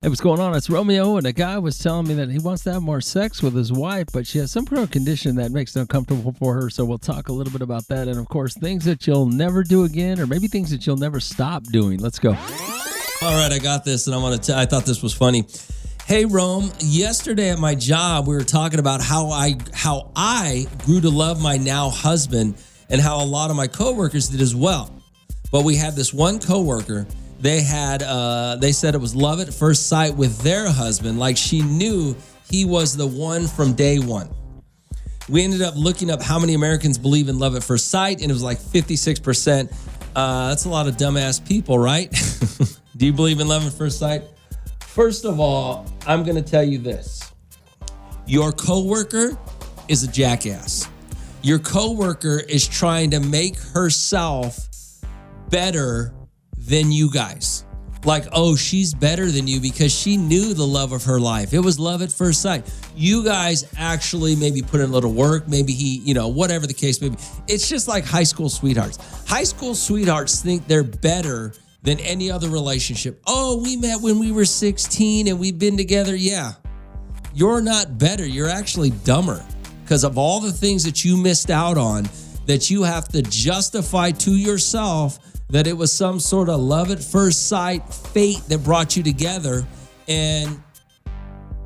Hey, what's going on? It's Romeo, and a guy was telling me that he wants to have more sex with his wife, but she has some kind of condition that makes it uncomfortable for her. So we'll talk a little bit about that, and of course, things that you'll never do again, or maybe things that you'll never stop doing. Let's go. All right, I got this, and I thought this was funny. Hey, Rome. Yesterday at my job, we were talking about how I grew to love my now husband, and how a lot of my coworkers did as well. But we had this one coworker. They said it was love at first sight with their husband, like she knew he was the one from day one. We ended up looking up how many Americans believe in love at first sight, and it was like 56%. That's a lot of dumbass people, right? Do you believe in love at first sight? First of all, I'm going to tell you this. Your coworker is a jackass. Your coworker is trying to make herself better than you guys. Like, oh, she's better than you because she knew the love of her life. It was love at first sight. You guys actually maybe put in a little work. Maybe he, whatever the case may be. It's just like high school sweethearts. High school sweethearts think they're better than any other relationship. Oh, we met when we were 16 and we've been together. Yeah, you're not better. You're actually dumber because of all the things that you missed out on that you have to justify to yourself that it was some sort of love at first sight fate that brought you together, and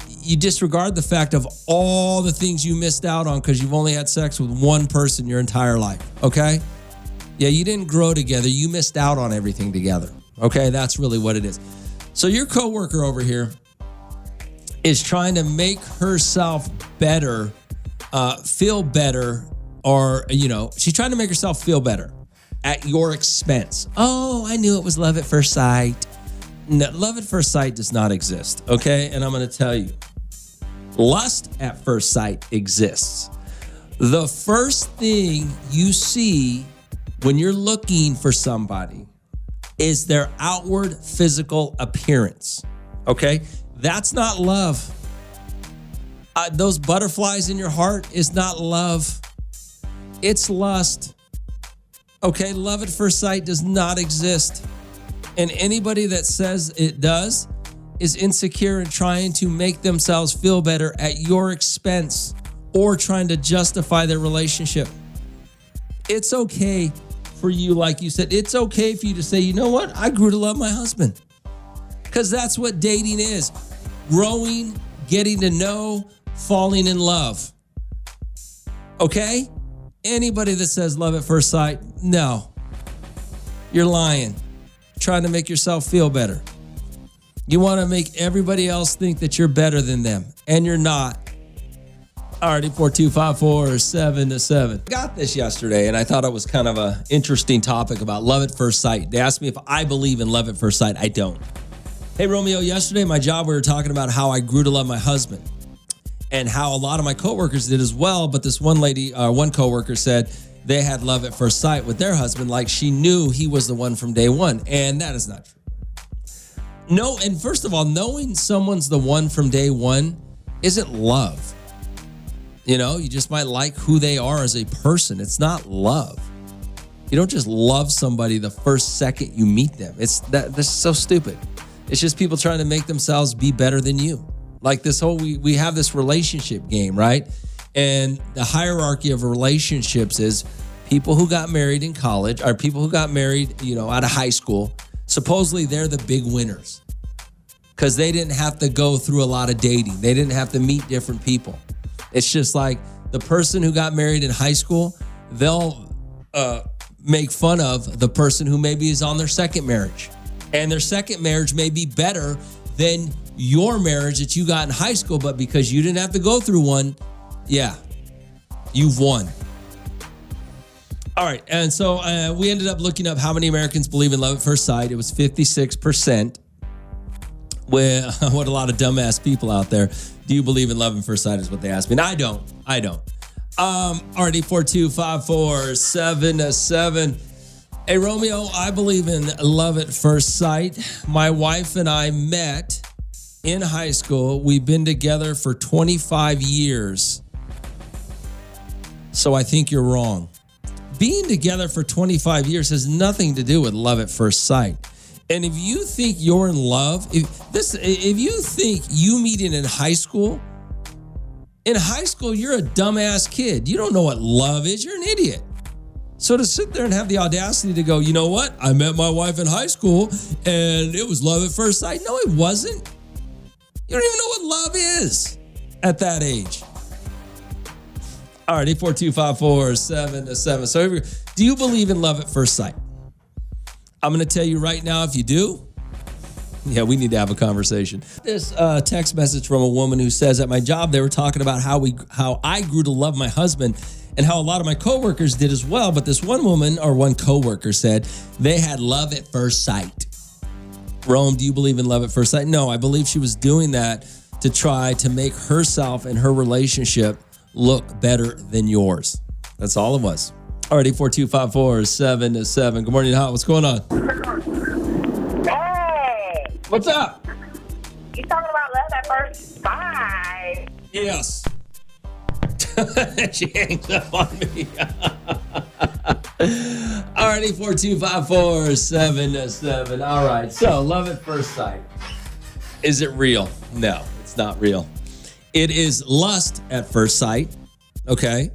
you disregard the fact of all the things you missed out on because you've only had sex with one person your entire life, okay? Yeah, you didn't grow together. You missed out on everything together, okay? That's really what it is. So your coworker over here is trying to make herself better, feel better, or, she's trying to make herself feel better at your expense. Oh, I knew it was love at first sight. No, love at first sight does not exist, okay? And I'm going to tell you, lust at first sight exists. The first thing you see when you're looking for somebody is their outward physical appearance, okay? That's not love. Those butterflies in your heart is not love. It's lust. Okay, love at first sight does not exist. And anybody that says it does is insecure and trying to make themselves feel better at your expense or trying to justify their relationship. It's okay for you, like you said, it's okay for you to say, you know what? I grew to love my husband. Because that's what dating is. Growing, getting to know, falling in love. Okay? Anybody that says love at first sight, no. You're lying. Trying to make yourself feel better. You want to make everybody else think that you're better than them, and you're not. Alrighty, 42547-7. Got this yesterday, and I thought it was kind of an interesting topic about love at first sight. They asked me if I believe in love at first sight. I don't. Hey, Romeo, yesterday at my job, we were talking about how I grew to love my husband, and how a lot of my coworkers did as well. But this one coworker said they had love at first sight with their husband, like she knew he was the one from day one. And that is not true. No, and first of all, knowing someone's the one from day one isn't love. You just might like who they are as a person. It's not love. You don't just love somebody the first second you meet them. That's so stupid. It's just people trying to make themselves be better than you. Like this whole, we have this relationship game, right? And the hierarchy of relationships is people who got married in college, or people who got married, out of high school. Supposedly they're the big winners because they didn't have to go through a lot of dating. They didn't have to meet different people. It's just like the person who got married in high school, they'll make fun of the person who maybe is on their second marriage. And their second marriage may be better than your marriage that you got in high school, but because you didn't have to go through one, yeah, you've won. All right, and so we ended up looking up how many Americans believe in love at first sight. It was 56%. What a lot of dumbass people out there. Do you believe in love at first sight is what they asked me. And I don't. Already 42547-7. Hey, Romeo, I believe in love at first sight. My wife and I met in high school. We've been together for 25 years. So I think you're wrong. Being together for 25 years has nothing to do with love at first sight. And if you think you're in love, if you think you meeting in high school, you're a dumbass kid. You don't know what love is. You're an idiot. So to sit there and have the audacity to go, you know what? I met my wife in high school and it was love at first sight. No, it wasn't. You don't even know what love is at that age. All right, 842-547-7. So do you believe in love at first sight? I'm going to tell you right now, if you do, yeah, we need to have a conversation. This text message from a woman who says, at my job, they were talking about how I grew to love my husband and how a lot of my coworkers did as well. But this one woman or one coworker said they had love at first sight. Rome, do you believe in love at first sight? No, I believe she was doing that to try to make herself and her relationship look better than yours. That's all it was. All right, 842-547-7. Good morning, Hot. What's going on? Hey! What's up? You talking about love at first sight? Yes. She hangs up on me. All right, 842-547-7. All right, so love at first sight. Is it real? No, it's not real. It is lust at first sight, okay?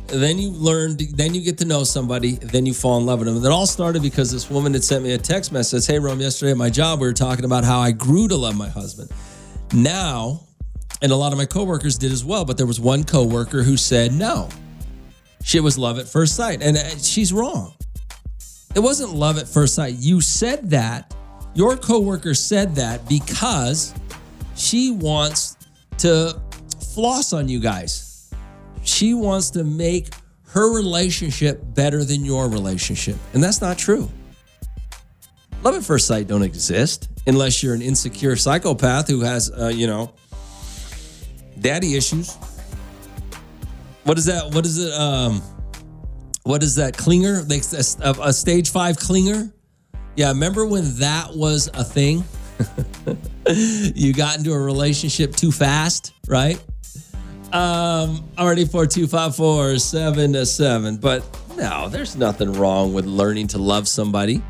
Then you get to know somebody, then you fall in love with them. And it all started because this woman had sent me a text message. Hey, Rome, yesterday at my job, we were talking about how I grew to love my husband. Now, and a lot of my coworkers did as well, but there was one coworker who said no. She was love at first sight, and she's wrong. It wasn't love at first sight. You said that, your coworker said that because she wants to floss on you guys. She wants to make her relationship better than your relationship, and that's not true. Love at first sight don't exist unless you're an insecure psychopath who has, daddy issues. What is that? What is it? What is that? Clinger? A stage 5 clinger? Yeah, remember when that was a thing? You got into a relationship too fast, right? Already 42547-7. But no, there's nothing wrong with learning to love somebody.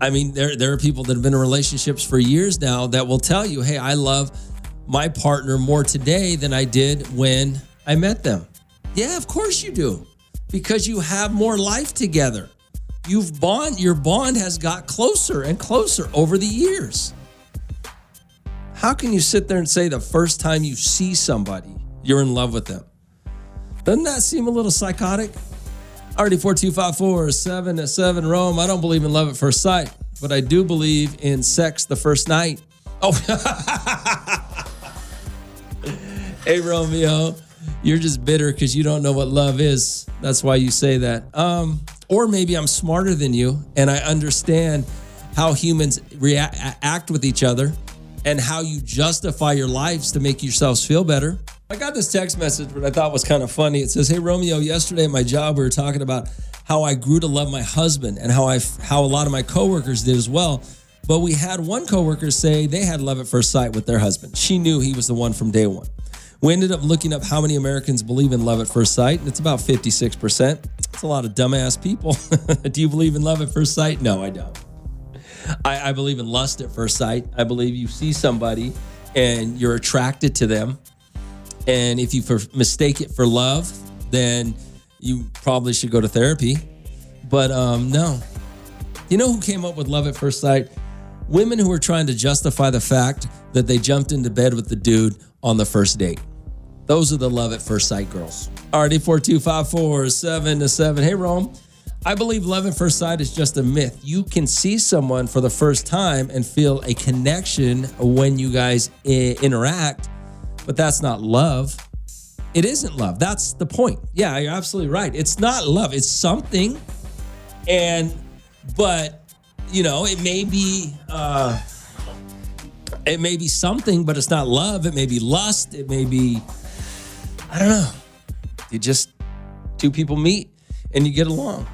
I mean, there are people that have been in relationships for years now that will tell you, hey, I love my partner more today than I did when I met them. Yeah, of course you do. Because you have more life together. Your bond has got closer and closer over the years. How can you sit there and say the first time you see somebody, you're in love with them? Doesn't that seem a little psychotic? Already 42547-7. Rome, I don't believe in love at first sight, but I do believe in sex the first night. Oh, hey, Romeo, you're just bitter because you don't know what love is. That's why you say that. Or maybe I'm smarter than you and I understand how humans act with each other and how you justify your lives to make yourselves feel better. I got this text message, but I thought was kind of funny. It says, hey, Romeo, yesterday at my job, we were talking about how I grew to love my husband and how a lot of my coworkers did as well. But we had one coworker say they had love at first sight with their husband. She knew he was the one from day one. We ended up looking up how many Americans believe in love at first sight, and it's about 56%. It's a lot of dumbass people. Do you believe in love at first sight? No, I don't. I believe in lust at first sight. I believe you see somebody and you're attracted to them. And if you mistake it for love, then you probably should go to therapy. But no. You know who came up with love at first sight? Women who were trying to justify the fact that they jumped into bed with the dude on the first date. Those are the love at first sight girls. Already 42547-7. Hey, Rome. I believe love at first sight is just a myth. You can see someone for the first time and feel a connection when you guys interact, but that's not love. It isn't love. That's the point. Yeah, you're absolutely right. It's not love. It's something. But it may be something, but it's not love. It may be lust. It may be, I don't know. Two people meet and you get along.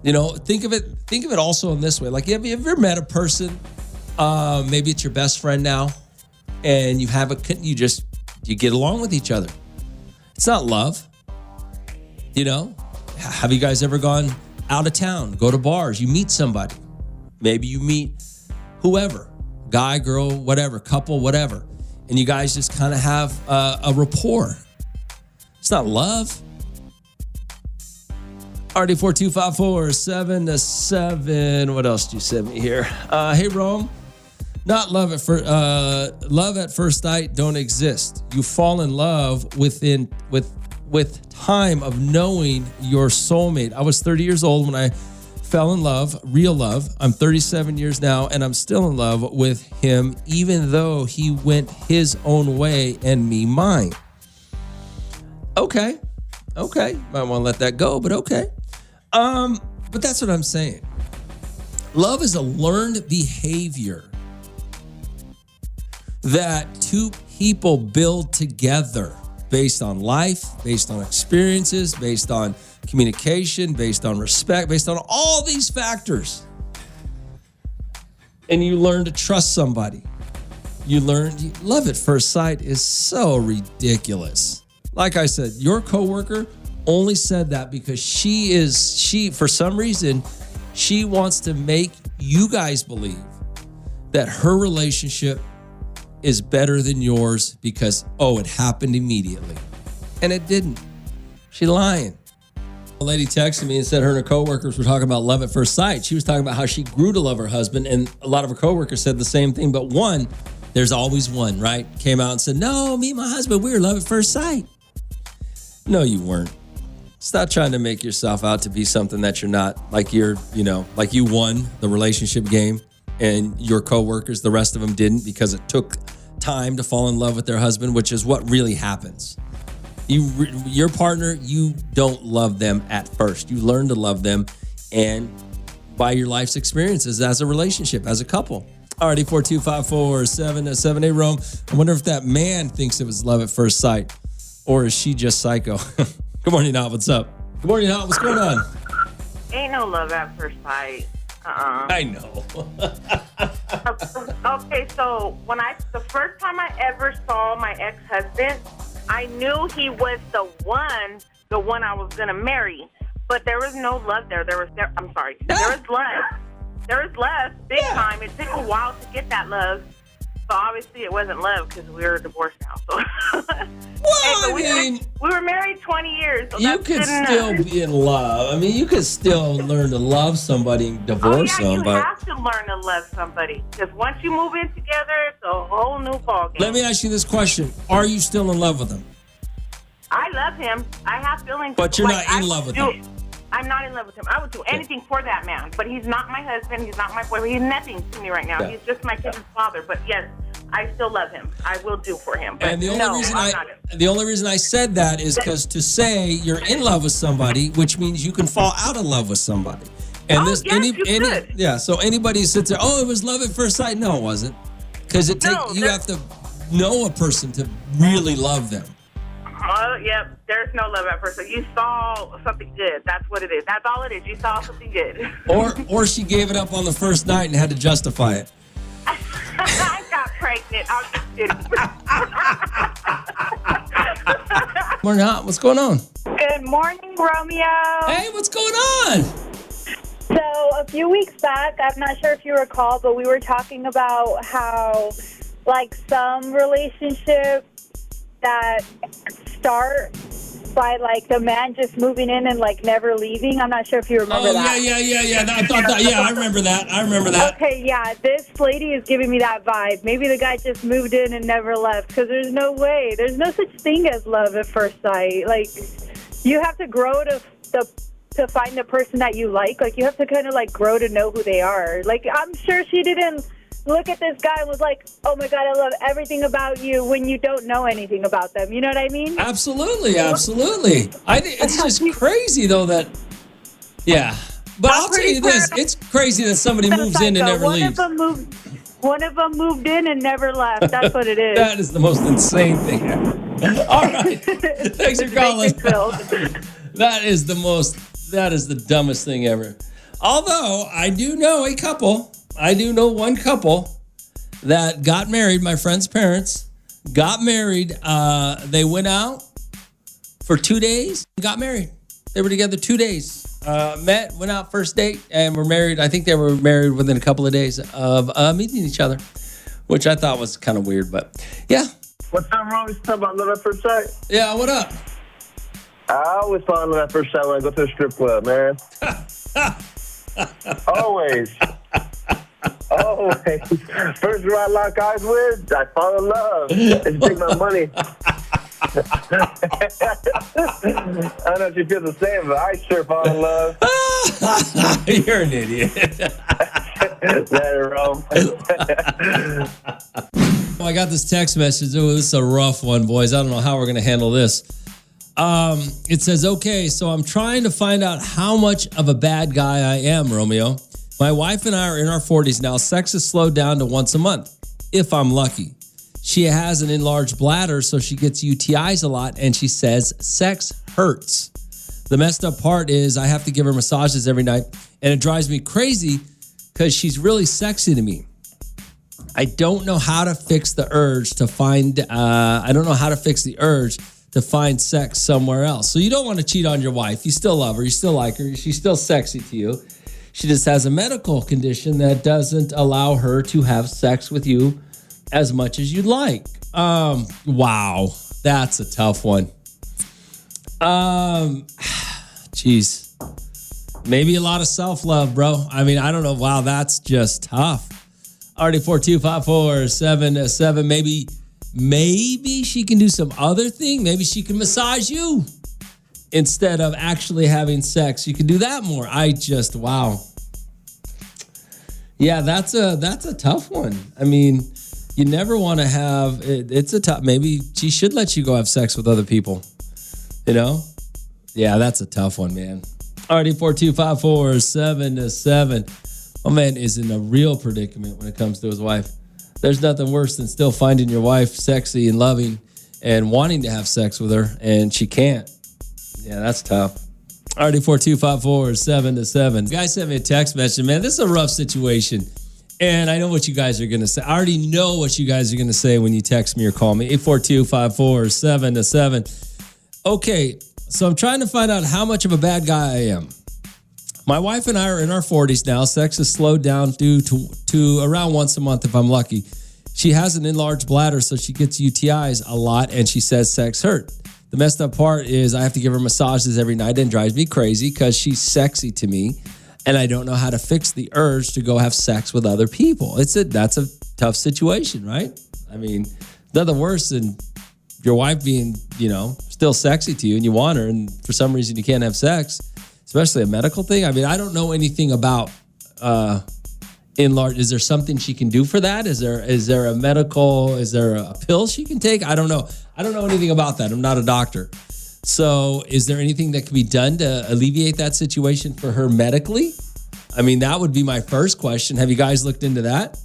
Think of it also in this way. Like, have you ever met a person, maybe it's your best friend now, and you get along with each other. It's not love. Have you guys ever gone out of town, go to bars, you meet somebody. Maybe you meet whoever, guy, girl, whatever, couple, whatever. And you guys just kind of have a rapport. It's not love. RD4254-7-7. What else do you send me here? Hey, Rome. Not love at first sight don't exist. You fall in love with time of knowing your soulmate. I was 30 years old when I fell in love, real love. I'm 37 years now, and I'm still in love with him, even though he went his own way and me mine. Okay. Might want to let that go, but okay. But that's what I'm saying. Love is a learned behavior that two people build together based on life, based on experiences, based on communication, based on respect, based on all these factors. And you learn to trust somebody. Love at first sight is so ridiculous. Like I said, your coworker only said that because she for some reason, she wants to make you guys believe that her relationship is better than yours because, it happened immediately. And it didn't. She lying. A lady texted me and said her and her coworkers were talking about love at first sight. She was talking about how she grew to love her husband, and a lot of her coworkers said the same thing, but there's always one, right? Came out and said, no, me and my husband, we were love at first sight. No, you weren't. Stop trying to make yourself out to be something that you're not, like you won the relationship game and your coworkers, the rest of them didn't because it took time to fall in love with their husband, which is what really happens. Your partner, you don't love them at first. You learn to love them and by your life's experiences as a relationship, as a couple. Alrighty, 4254-7-7. Hey, Rome, I wonder if that man thinks it was love at first sight or is she just psycho? Good morning, Hot. What's up? Good morning, Hot. What's going on? Ain't no love at first sight. I know. Okay, so the first time I ever saw my ex-husband, I knew he was the one I was gonna marry. But there was no love there. There was love. There was love, big time. It took a while to get that love. So obviously it wasn't love because we were divorced now. So we were married 20 years. So you could still be in love. I mean, you could still learn to love somebody and divorce them. You have to learn to love somebody because once you move in together, it's a whole new ballgame. Let me ask you this question: are you still in love with him? I love him. I have feelings, but you're not in love with him. I'm not in love with him. I would do anything for that man, but he's not my husband. He's not my boyfriend. He's nothing to me right now. Yeah. He's just my kid's father. But yes, I still love him. I will do for him. But and the only reason I said that is because to say you're in love with somebody, which means you can fall out of love with somebody. And so anybody who sits there, it was love at first sight. No, it wasn't, because you have to know a person to really love them. Oh, yep. There's no love at first sight. You saw something good. That's what it is. That's all it is. You saw something good. Or she gave it up on the first night and had to justify it. I got pregnant. I'm just kidding. Morning, Hot. What's going on? Good morning, Romeo. Hey, what's going on? So a few weeks back, I'm not sure if you recall, but we were talking about how, like, some relationships that start by, like, the man just moving in and, like, never leaving. I'm not sure if you remember that. Yeah. I thought that. Yeah, I remember that. Okay, yeah. This lady is giving me that vibe. Maybe the guy just moved in and never left, because there's no way. There's no such thing as love at first sight. Like, you have to grow to find the person that you like. Like, you have to kind of, like, grow to know who they are. Like, I'm sure she didn't look at this guy and was like, oh my God, I love everything about you, when you don't know anything about them. You know what I mean? Absolutely. I think it's just crazy though that, yeah. But I'll tell you this, it's crazy that somebody moves in and never leaves. One of them moved in and never left. That's what it is. That is the most insane thing ever. All right. Thanks for calling. That is the dumbest thing ever. Although I do know one couple that got married. My friend's parents got married. They went out for 2 days and got married. They were together 2 days. Met, went out first date, and were married. I think they were married within a couple of days of meeting each other, which I thought was kind of weird. But yeah. What's up, Ron? You talking about love at first sight? Yeah, what up? I always fall in love at first sight when I go to a strip club, man. Always. Always. First girl I lock eyes with, I fall in love. They take my money. I don't know if you feel the same, but I sure fall in love. You're an idiot. I got this text message. Oh, this is a rough one, boys. I don't know how we're going to handle this. It says, okay, so I'm trying to find out how much of a bad guy I am, Romeo. My wife and I are in our 40s now. Sex has slowed down to once a month, if I'm lucky. She has an enlarged bladder, so she gets UTIs a lot, and she says sex hurts. The messed up part is I have to give her massages every night, and it drives me crazy because she's really sexy to me. I don't know how to fix the urge to find sex somewhere else. So you don't want to cheat on your wife. You still love her. You still like her. She's still sexy to you. She just has a medical condition that doesn't allow her to have sex with you as much as you'd like. Wow. That's a tough one. Geez. Maybe a lot of self-love, bro. I mean, I don't know. Wow, that's just tough. Already 42547. Maybe she can do some other thing. Maybe she can massage you instead of actually having sex. You can do that more. Wow. Yeah, that's a tough one. I mean, you never want to have it. It's a tough. Maybe she should let you go have sex with other people. You know? Yeah, that's a tough one, man. Already 42547. My man is in a real predicament when it comes to his wife. There's nothing worse than still finding your wife sexy and loving and wanting to have sex with her, and she can't. Yeah, that's tough. Already 42547. Guy sent me a text message. Man, this is a rough situation. And I know what you guys are going to say. I already know what you guys are going to say when you text me or call me. 842-547. Okay, so I'm trying to find out how much of a bad guy I am. My wife and I are in our 40s now. Sex has slowed down due to around once a month if I'm lucky. She has an enlarged bladder, so she gets UTIs a lot, and she says sex hurt. The messed up part is I have to give her massages every night, and it drives me crazy because she's sexy to me, and I don't know how to fix the urge to go have sex with other people. That's a tough situation, right? I mean, nothing worse than your wife being, still sexy to you, and you want her, and for some reason you can't have sex. Especially a medical thing. I mean, I don't know anything about enlarged. Is there something she can do for that? Is there a pill she can take? I don't know. I don't know anything about that. I'm not a doctor. So is there anything that can be done to alleviate that situation for her medically? I mean, that would be my first question. Have you guys looked into that?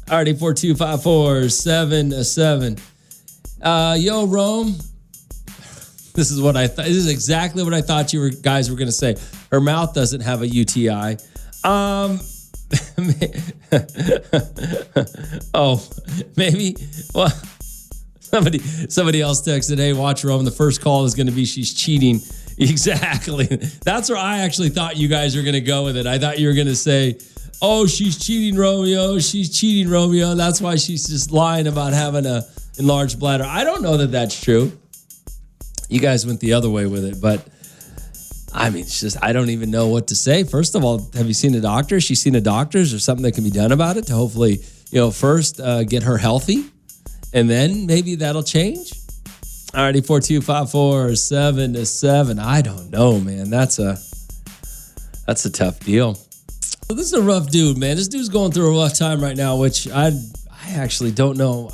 Alrighty, 42547. Yo, Rome. This is what I thought. This is exactly what I thought you guys were going to say. Her mouth doesn't have a UTI. Maybe. Well, somebody else texted, "Hey, watch Rome. The first call is going to be she's cheating." Exactly. That's where I actually thought you guys were going to go with it. I thought you were going to say, "Oh, she's cheating, Romeo. She's cheating, Romeo. That's why she's just lying about having a enlarged bladder." I don't know that that's true. You guys went the other way with it, but I mean, it's just, I don't even know what to say. First of all, have you seen a doctor? Has she seen a doctor? Is there something that can be done about it to hopefully, first get her healthy and then maybe that'll change? Alrighty, 42547. I don't know, man. That's a tough deal. So this is a rough dude, man. This dude's going through a rough time right now, which I actually don't know.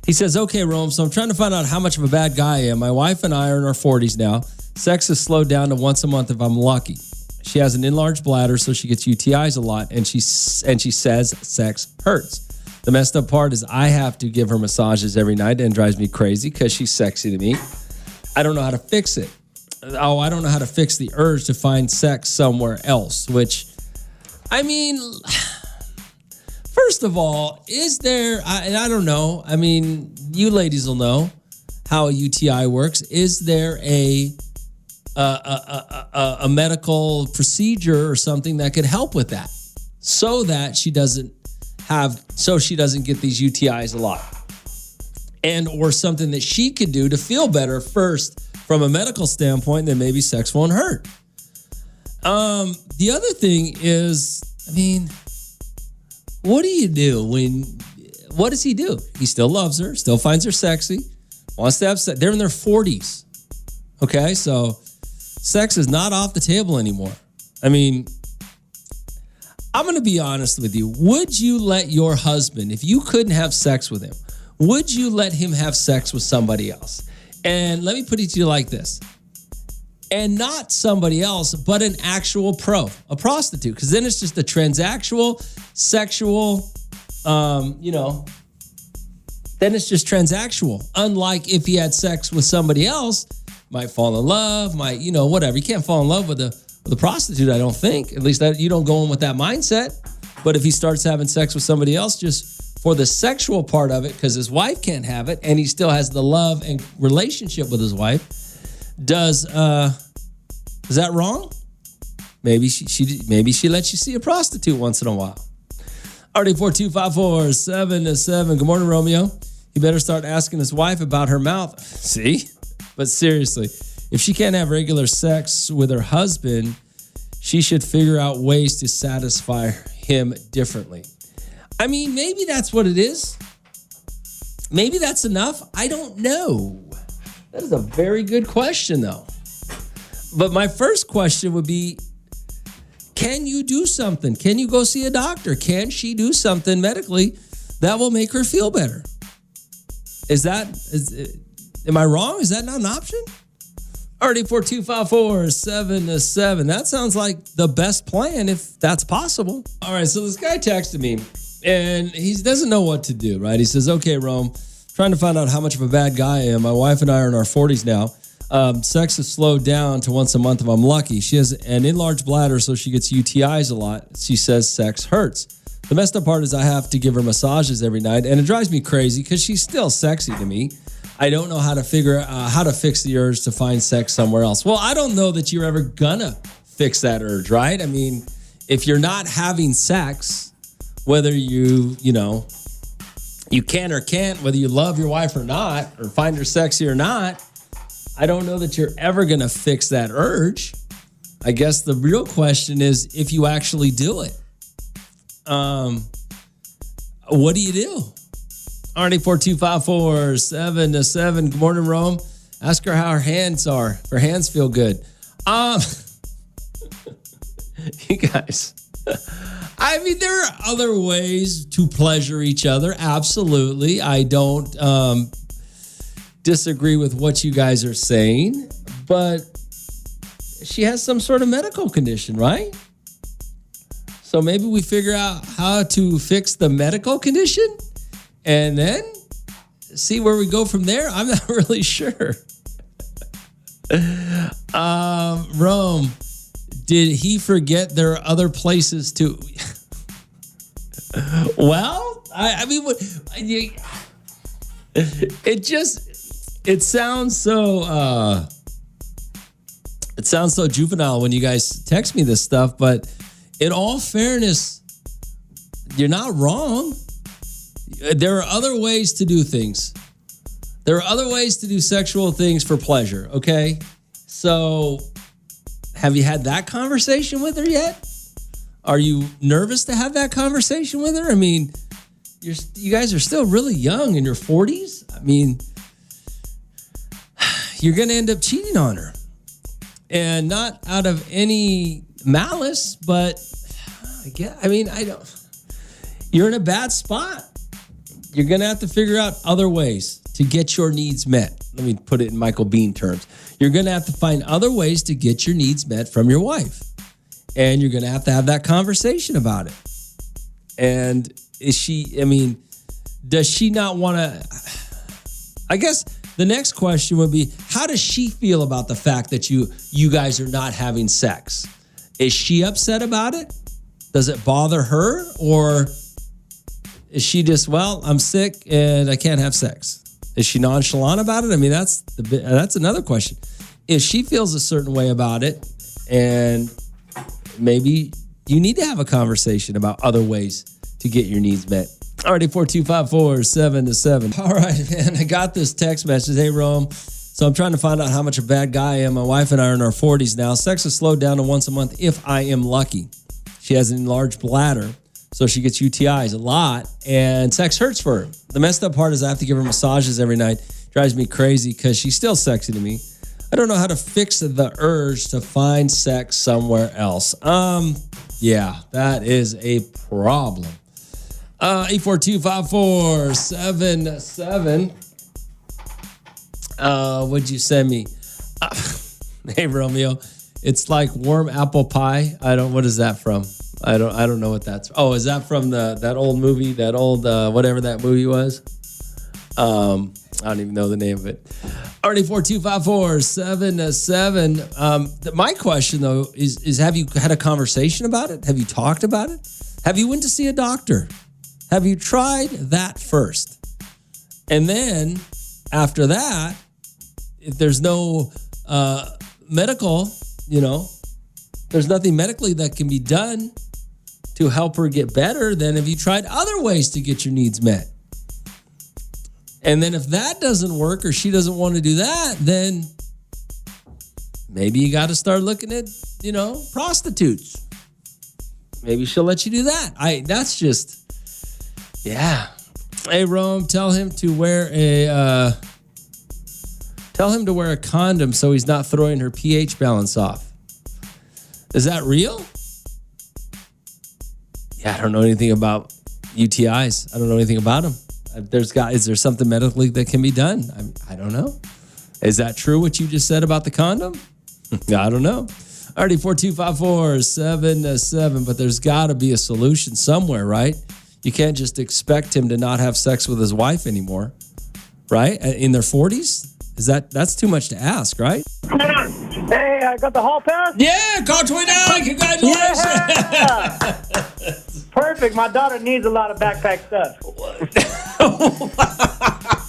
He says, okay, Rome, so I'm trying to find out how much of a bad guy I am. My wife and I are in our 40s now. Sex has slowed down to once a month if I'm lucky. She has an enlarged bladder, so she gets UTIs a lot, and she says sex hurts. The messed up part is I have to give her massages every night, and it drives me crazy because she's sexy to me. I don't know how to fix it. I don't know how to fix the urge to find sex somewhere else, which, I mean... First of all, is there, and I don't know, I mean, you ladies will know how a UTI works. Is there a a medical procedure or something that could help with that, so that she doesn't get these UTIs a lot, and or something that she could do to feel better first from a medical standpoint, then maybe sex won't hurt. The other thing is, I mean, what do you do what does he do? He still loves her, still finds her sexy, wants to have sex. They're in their 40s. Okay, so sex is not off the table anymore. I mean, I'm going to be honest with you. Would you let your husband, if you couldn't have sex with him, would you let him have sex with somebody else? And let me put it to you like this. And not somebody else, but an actual a prostitute. Because then it's just a transactional, sexual, then it's just transactional. Unlike if he had sex with somebody else, might fall in love, whatever. You can't fall in love with a prostitute, I don't think. At least you don't go in with that mindset. But if he starts having sex with somebody else just for the sexual part of it, because his wife can't have it, and he still has the love and relationship with his wife, is that wrong? Maybe she lets you see a prostitute once in a while. RD42547. Good morning, Romeo. He better start asking his wife about her mouth. See? But seriously, if she can't have regular sex with her husband, she should figure out ways to satisfy him differently. I mean, maybe that's what it is. Maybe that's enough. I don't know. That is a very good question, though. But my first question would be, can you do something? Can you go see a doctor? Can she do something medically that will make her feel better? Am I wrong? Is that not an option? RD42547. That sounds like the best plan if that's possible. All right, so this guy texted me, and he doesn't know what to do, right? He says, okay, Rome, trying to find out how much of a bad guy I am. My wife and I are in our 40s now. Sex has slowed down to once a month if I'm lucky. She has an enlarged bladder, so she gets UTIs a lot. She says sex hurts. The messed up part is I have to give her massages every night, and it drives me crazy because she's still sexy to me. I don't know how to figure out how to fix the urge to find sex somewhere else. Well, I don't know that you're ever gonna fix that urge, right? I mean, if you're not having sex, whether you can or can't, whether you love your wife or not, or find her sexy or not, I don't know that you're ever going to fix that urge. I guess the real question is if you actually do it. What do you do? RD42547. Good morning, Rome. Ask her how her hands are. Her hands feel good. You guys, I mean, there are other ways to pleasure each other. Absolutely. I don't disagree with what you guys are saying, but she has some sort of medical condition, right? So maybe we figure out how to fix the medical condition and then see where we go from there. I'm not really sure. Rome, did he forget there are other places to? Well, I mean, it sounds so juvenile when you guys text me this stuff, but in all fairness, you're not wrong. There are other ways to do things. There are other ways to do sexual things for pleasure, okay? So, have you had that conversation with her yet? Are you nervous to have that conversation with her? I mean, you guys are still really young in your 40s. I mean, you're going to end up cheating on her. And not out of any malice, but you're in a bad spot. You're going to have to figure out other ways to get your needs met. Let me put it in Michael Bean terms. You're going to have to find other ways to get your needs met from your wife. And you're going to have that conversation about it. And does she not want to, I guess the next question would be, how does she feel about the fact that you guys are not having sex? Is she upset about it? Does it bother her? Or is she just, I'm sick and I can't have sex? Is she nonchalant about it? I mean, that's another question. if she feels a certain way about it, and maybe you need to have a conversation about other ways to get your needs met. Alrighty, 42547-7. All right, man, I got this text message. Hey, Rome. So I'm trying to find out how much a bad guy I am. My wife and I are in our 40s now. Sex has slowed down to once a month if I am lucky. She has an enlarged bladder, so she gets UTIs a lot, and sex hurts for her. The messed up part is I have to give her massages every night. Drives me crazy because she's still sexy to me. I don't know how to fix the urge to find sex somewhere else. Yeah, that is a problem. 842-5477. What'd you send me? Hey, Romeo. It's like warm apple pie. What is that from? I don't know what that's. Oh, is that from that old movie? That old whatever that movie was? I don't even know the name of it. Already 4254777. My question though is have you had a conversation about it? Have you talked about it? Have you went to see a doctor? Have you tried that first? And then after that, if there's no medical, there's nothing medically that can be done to help her get better, then have you tried other ways to get your needs met? And then if that doesn't work or she doesn't want to do that, then maybe you got to start looking at, prostitutes. Maybe she'll let you do that. That's just, yeah. Hey, Rome, tell him to wear a condom so he's not throwing her pH balance off. Is that real? Yeah, I don't know anything about UTIs. I don't know anything about them. Is there something medically that can be done? I don't know. Is that true what you just said about the condom? I don't know. Already 4254777, but there's got to be a solution somewhere, right? You can't just expect him to not have sex with his wife anymore, right? In their 40s? That's too much to ask, right? Hey, I got the hall pass? Yeah, call 29. Congratulations. Yeah. Perfect. My daughter needs a lot of backpack stuff.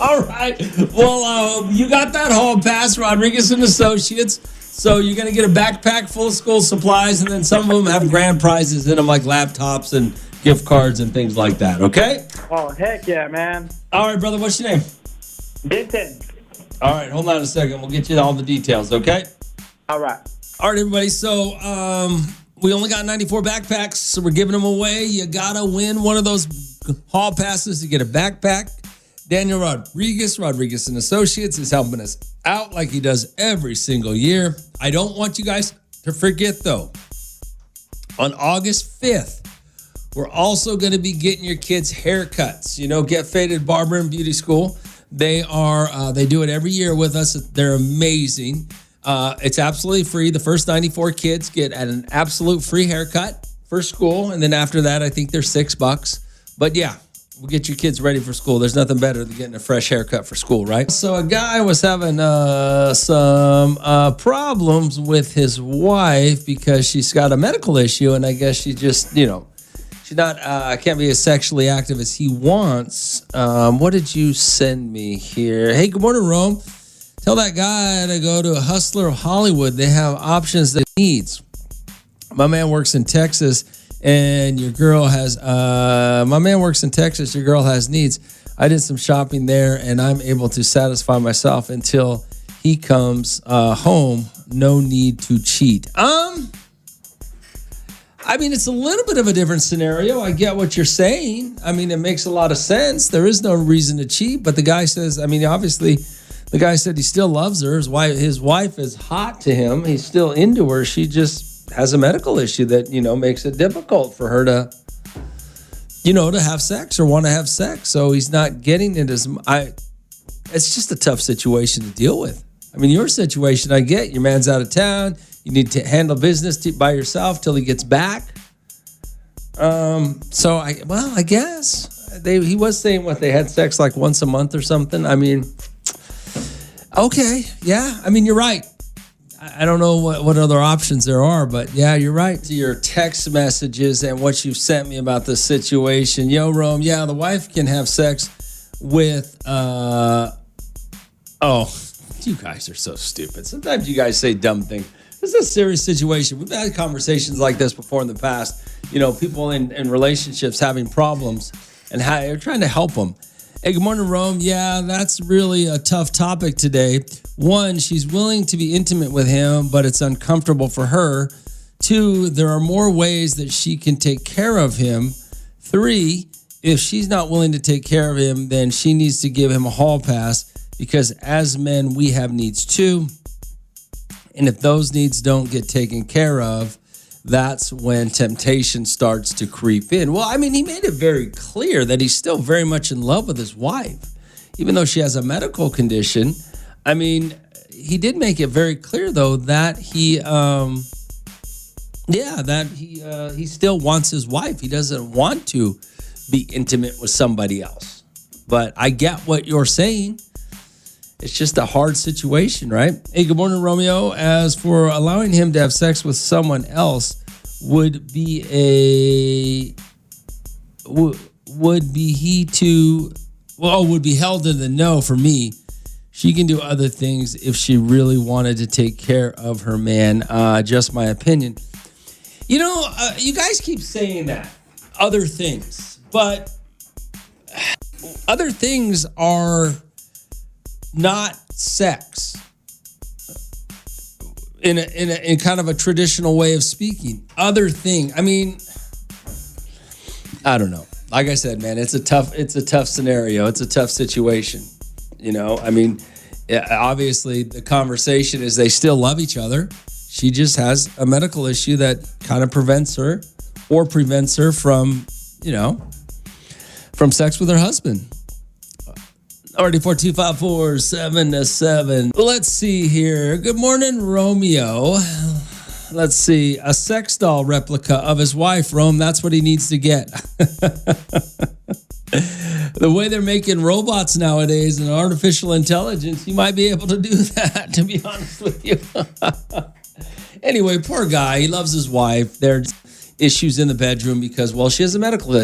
All right. Well, you got that hall pass, Rodriguez and Associates. So you're going to get a backpack full of school supplies, and then some of them have grand prizes in them, like laptops and gift cards and things like that, okay? Oh, heck yeah, man. All right, brother. What's your name? Denton. All right. Hold on a second. We'll get you all the details, okay? All right. All right, everybody. So we only got 94 backpacks, so we're giving them away. You got to win one of those hall passes to get a backpack. Daniel Rodriguez and Associates is helping us out like he does every single year. I don't want you guys to forget, though. On August 5th, we're also going to be getting your kids haircuts. Get Faded Barber and Beauty School. They do it every year with us. They're amazing. It's absolutely free. The first 94 kids get an absolute free haircut for school. And then after that, I think they're $6. But yeah, we'll get your kids ready for school. There's nothing better than getting a fresh haircut for school, right? So a guy was having some problems with his wife because she's got a medical issue. And I guess she just, she's not can't be as sexually active as he wants. What did you send me here? Hey, good morning, Rome. Tell that guy to go to a Hustler of Hollywood. They have options that he needs. My man works in Texas, and your girl has needs. I did some shopping there, and I'm able to satisfy myself until he comes home. No need to cheat. It's a little bit of a different scenario. I get what you're saying. It makes a lot of sense. There is no reason to cheat, but the guy says, obviously, the guy said he still loves her. His wife is hot to him. He's still into her. She just has a medical issue that, makes it difficult for her to, to have sex or want to have sex. So he's not getting it it's just a tough situation to deal with. Your situation, I get. Your man's out of town. You need to handle business by yourself till he gets back. I guess he was saying they had sex like once a month or something. Okay, yeah. You're right. I don't know what other options there are, but yeah, you're right. To your text messages and what you've sent me about the situation. Yo, Rome, the wife can have sex with, You guys are so stupid. Sometimes you guys say dumb things. This is a serious situation. We've had conversations like this before in the past. People in relationships having problems and how you're trying to help them. Hey, good morning, Rome. Yeah, that's really a tough topic today. 1, she's willing to be intimate with him, but it's uncomfortable for her. 2, there are more ways that she can take care of him. 3, if she's not willing to take care of him, then she needs to give him a hall pass, because as men, we have needs too. And if those needs don't get taken care of, that's when temptation starts to creep in. Well, I mean, he made it very clear that he's still very much in love with his wife, even though she has a medical condition. I mean, he did make it very clear, though, that he still wants his wife. He doesn't want to be intimate with somebody else. But I get what you're saying. It's just a hard situation, right? Hey, good morning, Romeo. As for allowing him to have sex with someone else, would be held in the no for me. She can do other things if she really wanted to take care of her man. Just my opinion. You guys keep saying that. Other things. But other things are not sex in kind of a traditional way of speaking. Other thing, I mean, I don't know. Like I said, man, it's a tough scenario. It's a tough situation. I mean, obviously the conversation is they still love each other. She just has a medical issue that kind of prevents her from, from sex with her husband. Already 42547-7. Let's see here. Good morning, Romeo. Let's see. A sex doll replica of his wife, Rome. That's what he needs to get. The way they're making robots nowadays and artificial intelligence, you might be able to do that, to be honest with you. Anyway, poor guy. He loves his wife. There's issues in the bedroom because, she has a medical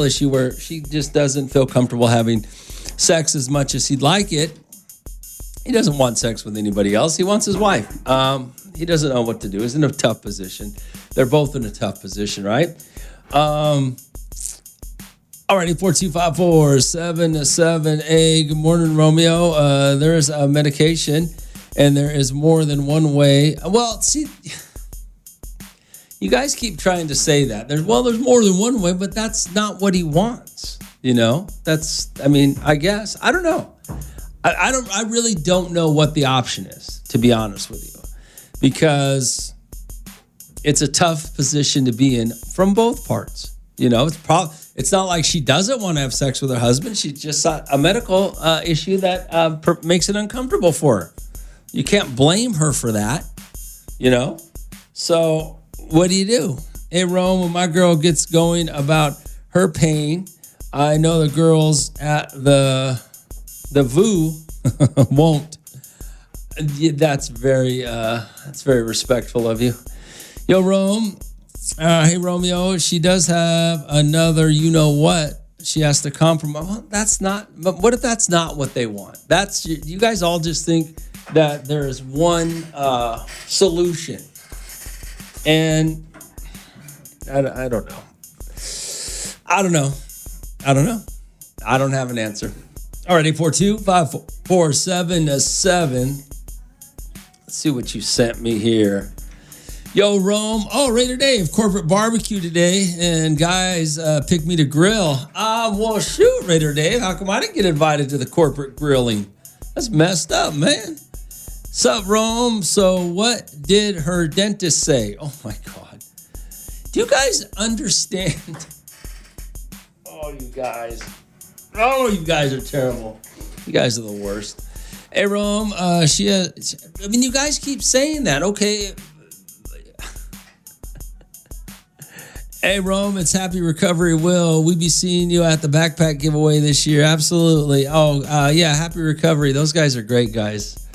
issue where she just doesn't feel comfortable having sex as much as he'd like it. He doesn't want sex with anybody else. He wants his wife. He doesn't know what to do. He's in a tough position. They're both in a tough position, right? Alrighty, 42547-7. Hey, good morning, Romeo. There is a medication, and there is more than one way. Well, see, you guys keep trying to say that. There's more than one way, but that's not what he wants. I guess. I don't know. I really don't know what the option is, to be honest with you, because it's a tough position to be in from both parts. It's not like she doesn't want to have sex with her husband. She just got a medical issue that makes it uncomfortable for her. You can't blame her for that, So what do? Hey, Rome, when my girl gets going about her pain, I know the girls at the VU won't. That's very respectful of you. Yo, Rome. Hey, Romeo. She does have another. What? She has to compromise. Well, that's not. But what if that's not what they want? You guys all just think that there is one solution, and I don't know. I don't know. I don't have an answer. Alrighty, 42547-7. Let's see what you sent me here. Yo, Rome. Oh, Raider Dave, corporate barbecue today, and guys picked me to grill. Well, shoot, Raider Dave. How come I didn't get invited to the corporate grilling? That's messed up, man. Sup, Rome? So what did her dentist say? Oh, my God. Do you guys understand? Oh, you guys are terrible. You guys are the worst. Hey, Rome, you guys keep saying that. Okay. Hey, Rome, it's Happy Recovery Will. We be seeing you at the backpack giveaway this year. Absolutely. Oh, yeah, Happy Recovery. Those guys are great guys.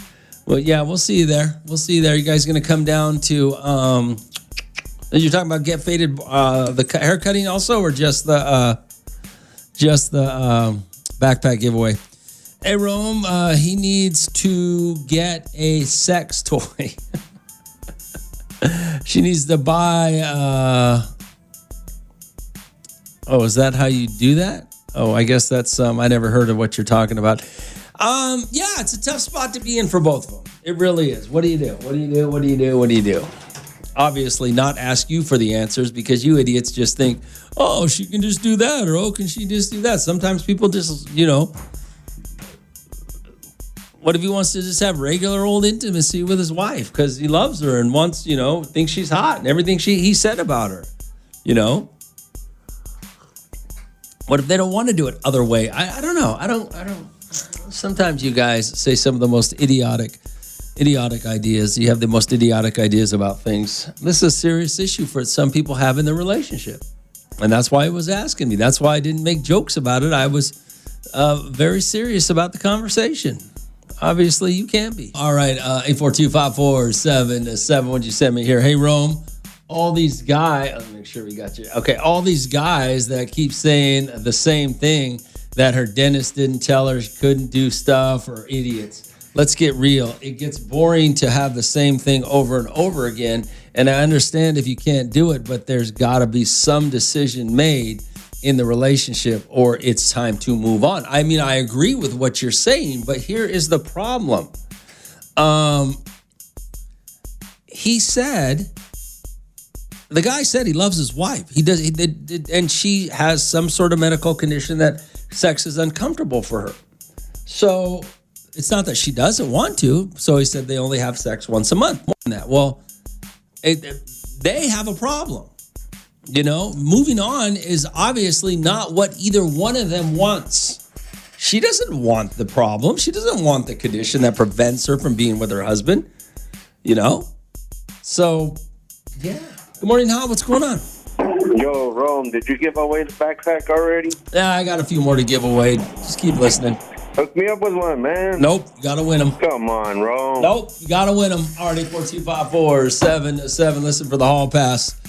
Well, yeah, we'll see you there. You guys going to come down to, you're talking about Get Faded, the hair cutting also, or just the backpack giveaway? Hey, Rome, he needs to get a sex toy. She needs to buy... Oh, is that how you do that? Oh, I guess that's... I never heard of what you're talking about. Yeah, it's a tough spot to be in for both of them. It really is. What do you do? What do you do? What do you do? What do you do? Obviously not ask you for the answers because you idiots just think, oh, she can just do that, or oh, can she just do that? Sometimes people just, what if he wants to just have regular old intimacy with his wife because he loves her and wants, thinks she's hot and everything he said about her, What if they don't want to do it other way? I don't know. I don't. Sometimes you guys say some of the most idiotic ideas. You have the most idiotic ideas about things. This is a serious issue for some people have in their relationship. And that's why he was asking me. That's why I didn't make jokes about it. I was very serious about the conversation. Obviously, you can be. All right, 842-547-7. What'd you send me here? Hey, Rome, all these guys, let me make sure we got you. Okay, all these guys that keep saying the same thing, that her dentist didn't tell her she couldn't do stuff, or idiots. Let's get real. It gets boring to have the same thing over and over again. And I understand if you can't do it, but there's got to be some decision made in the relationship or it's time to move on. I mean, I agree with what you're saying, but here is the problem. The guy said he loves his wife. He does, and she has some sort of medical condition that sex is uncomfortable for her. So it's not that she doesn't want to. So he said they only have sex once a month. More than that. Well, they have a problem. Moving on is obviously not what either one of them wants. She doesn't want the problem. She doesn't want the condition that prevents her from being with her husband. So, yeah. Good morning, Hal. What's going on? Yo, Rome, did you give away the backpack already? Yeah, I got a few more to give away. Just keep listening. Hook me up with one, man. Nope, you got to win them. Come on, Rome. Nope, you got to win them. All right, 842-547-7. Listen for the hall pass.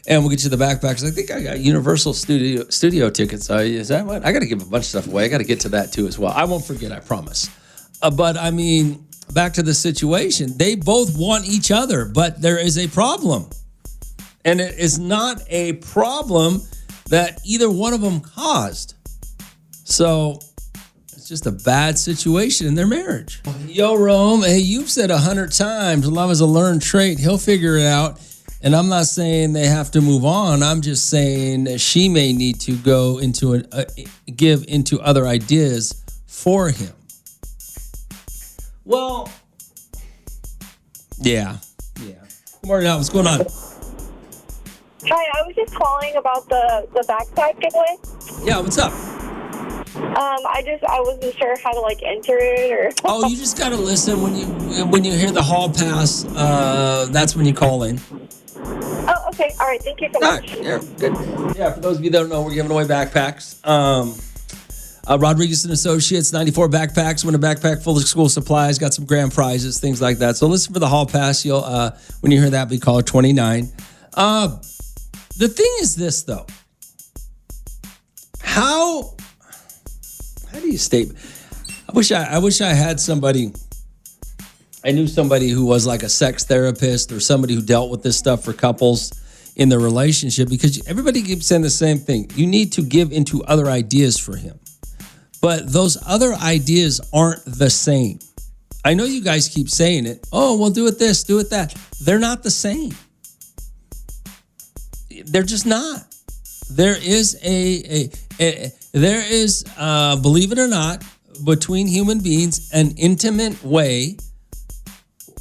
And we'll get you the backpacks. I think I got Universal Studio tickets. Is that what? I got to give a bunch of stuff away. I got to get to that too as well. I won't forget, I promise. But I mean, back to the situation. They both want each other, but there is a problem. And it is not a problem that either one of them caused. So it's just a bad situation in their marriage. Yo, Rome, hey, you've said 100 times, love is a learned trait. He'll figure it out. And I'm not saying they have to move on. I'm just saying that she may need to go into give into other ideas for him. Well, yeah. Good morning, Al. What's going on? Hi, I was just calling about the backpack giveaway. Yeah, what's up? I wasn't sure how to enter it or. Oh, you just gotta listen when you hear the hall pass. That's when you call in. Oh, okay. All right. Thank you so much. Right, yeah, good. Yeah, for those of you that don't know, we're giving away backpacks. Rodriguez and Associates, 94 backpacks. Win a backpack full of school supplies. Got some grand prizes, things like that. So listen for the hall pass. You'll when you hear that, be caller 29. The thing is this though. How do you state? I wish I had somebody. I knew somebody who was like a sex therapist or somebody who dealt with this stuff for couples in their relationship, because everybody keeps saying the same thing. You need to give into other ideas for him. But those other ideas aren't the same. I know you guys keep saying it. Oh, well, do it this, do it that. They're not the same. They're just not. There is believe it or not, between human beings, an intimate way.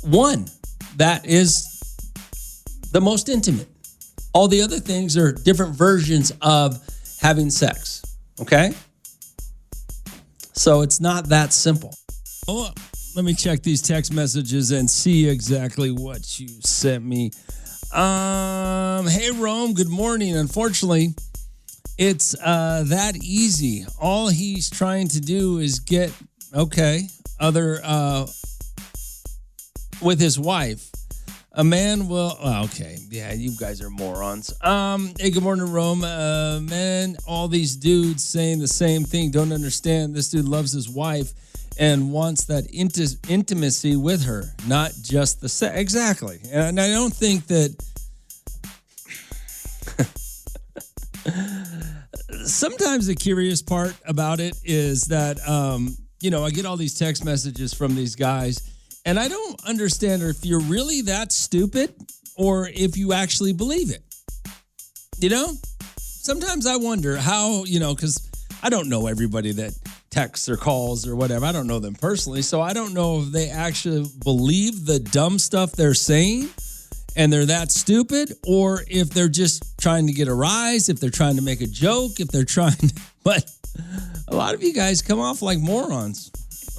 One that is the most intimate. All the other things are different versions of having sex. Okay? So it's not that simple. Oh, let me check these text messages and see exactly what you sent me. Hey, Rome, good morning. Unfortunately, it's that easy. All he's trying to do is get, with his wife. A man will. Oh, okay, yeah, you guys are morons. Hey, good morning, Rome. Man, all these dudes saying the same thing. Don't understand. This dude loves his wife and wants that intimacy with her, not just the sex. Exactly, and I don't think that. Sometimes the curious part about it is that, I get all these text messages from these guys, and I don't understand if you're really that stupid or if you actually believe it. Sometimes I wonder how, because I don't know everybody that texts or calls or whatever. I don't know them personally, so I don't know if they actually believe the dumb stuff they're saying and they're that stupid, or if they're just trying to get a rise, if they're trying to make a joke, if they're trying to, but a lot of you guys come off like morons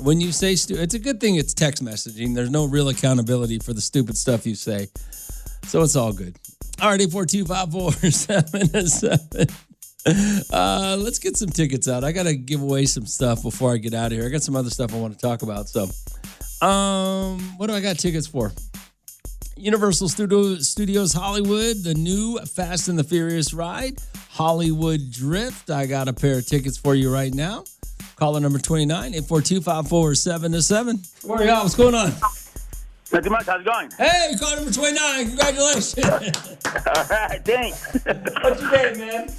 when you say stupid. It's a good thing it's text messaging. There's no real accountability for the stupid stuff you say. So it's all good. All right, 842-547-7. Let's get some tickets out. I got to give away some stuff before I get out of here. I got some other stuff I want to talk about. So what do I got tickets for? Universal Studios Hollywood, the new Fast and the Furious ride, Hollywood Drift. I got a pair of tickets for you right now. Caller number 29, 842-547-7. Where are y'all? What's going on? Not too much. How's it going? Hey, caller number 29. Congratulations. All right, thanks. What's your name, man?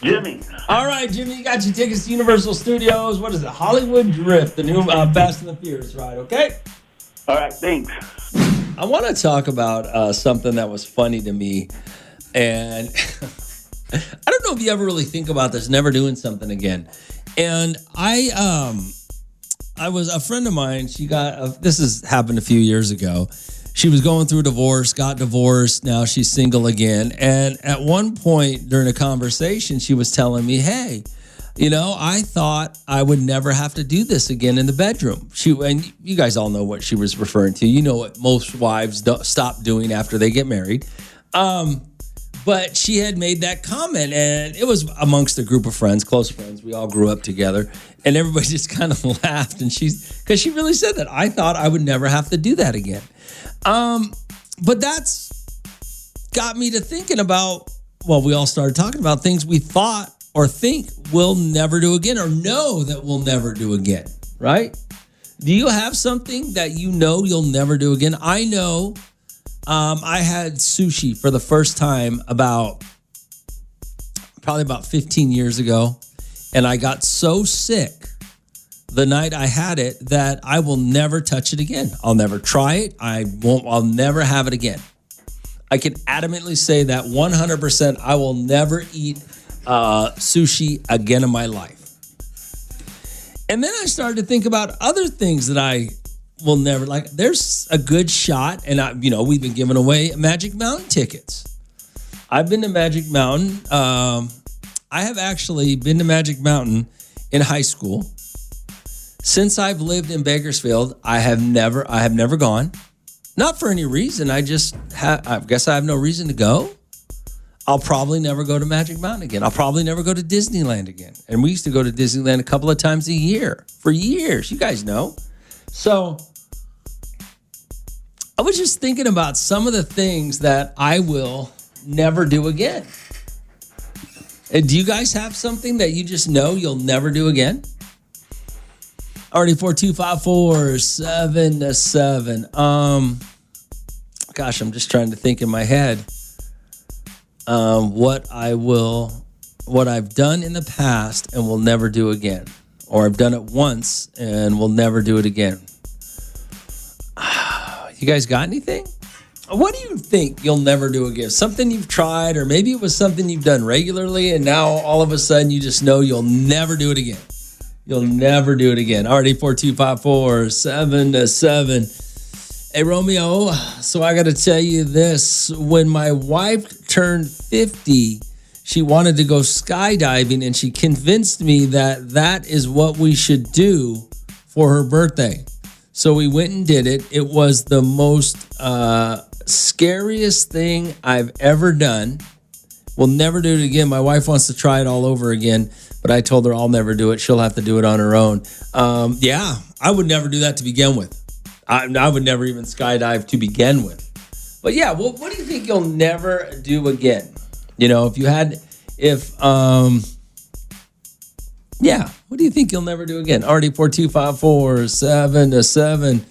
Jimmy. All right, Jimmy, you got your tickets to Universal Studios. What is it? Hollywood Drift, the new Fast and the Furious ride, okay? All right, thanks. I want to talk about something that was funny to me, and I don't know if you ever really think about this, never doing something again. And I was a friend of mine. She got this has happened a few years ago. She was going through a divorce, got divorced. Now she's single again. And at one point during a conversation, she was telling me, "Hey, I thought I would never have to do this again in the bedroom." And you guys all know what she was referring to. You know what most wives stop doing after they get married. But she had made that comment, and it was amongst a group of friends, close friends. We all grew up together, and everybody just kind of laughed. And because she really said that, I thought I would never have to do that again. But that's got me to thinking about, we all started talking about things we thought or think we'll never do again, or know that we'll never do again, right? Do you have something that you'll never do again? I know I had sushi for the first time probably about 15 years ago, and I got so sick the night I had it that I will never touch it again. I'll never try it. I'll never have it again. I can adamantly say that 100%. I will never eat sushi again in my life. And then I started to think about other things that I will never, like, there's a good shot, and we've been giving away Magic Mountain tickets. I've been to Magic Mountain. I have actually been to Magic Mountain in high school. Since I've lived in Bakersfield, I have never gone. Not for any reason. I guess I have no reason to go. I'll probably never go to Magic Mountain again. I'll probably never go to Disneyland again. And we used to go to Disneyland a couple of times a year for years. You guys know. So I was just thinking about some of the things that I will never do again. And do you guys have something that you just know you'll never do again? Already 42547-7. Gosh, I'm just trying to think in my head. What I've done in the past and will never do again, or I've done it once and will never do it again. You guys got anything? What do you think you'll never do again? Something you've tried, or maybe it was something you've done regularly, and now all of a sudden you just know you'll never do it again. You'll never do it again. Already 42547-7. Hey, Romeo, so I got to tell you this. When my wife turned 50, she wanted to go skydiving, and she convinced me that is what we should do for her birthday. So we went and did it. It was the most scariest thing I've ever done. We'll never do it again. My wife wants to try it all over again, but I told her I'll never do it. She'll have to do it on her own. Yeah, I would never do that to begin with. I would never even skydive to begin with. But yeah, well, what do you think you'll never do again? You know, what do you think you'll never do again? RD4254-7-7.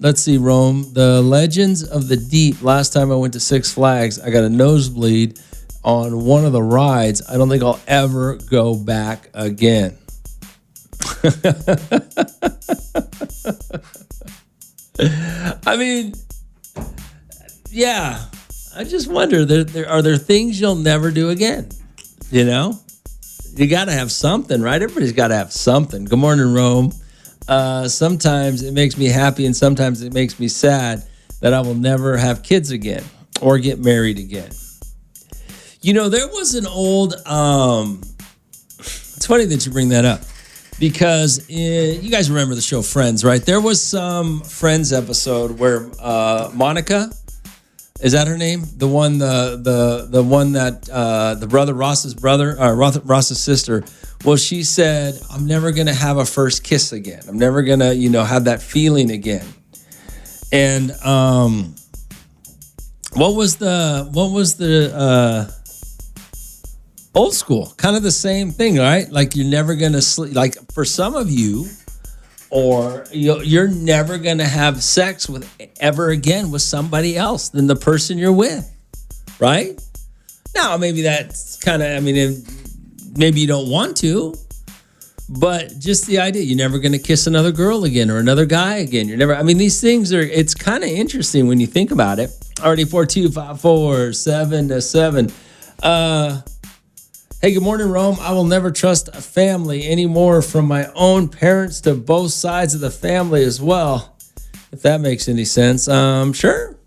Let's see, Rome. The Legends of the Deep. Last time I went to Six Flags, I got a nosebleed on one of the rides. I don't think I'll ever go back again. I mean, yeah. I just wonder, are there things you'll never do again? You know? You got to have something, right? Everybody's got to have something. Good morning, Rome. Sometimes it makes me happy and sometimes it makes me sad that I will never have kids again or get married again. You know, there was an old, it's funny that you bring that up because you guys remember the show Friends, right? There was some Friends episode where Monica, is that her name? The one, the one that the brother, Ross's sister. Well, she said, "I'm never gonna have a first kiss again. I'm never gonna, have that feeling again." And what was the old school? Kind of the same thing, right? Like you're never gonna sleep. Like for some of you. Or you're never going to have sex with ever again with somebody else than the person you're with, right? Now, maybe that's kind of, maybe you don't want to, but just the idea, you're never going to kiss another girl again or another guy again. These things it's kind of interesting when you think about it. Already 4254-7-7. Hey, good morning, Rome. I will never trust a family anymore, from my own parents to both sides of the family as well. If that makes any sense. Sure.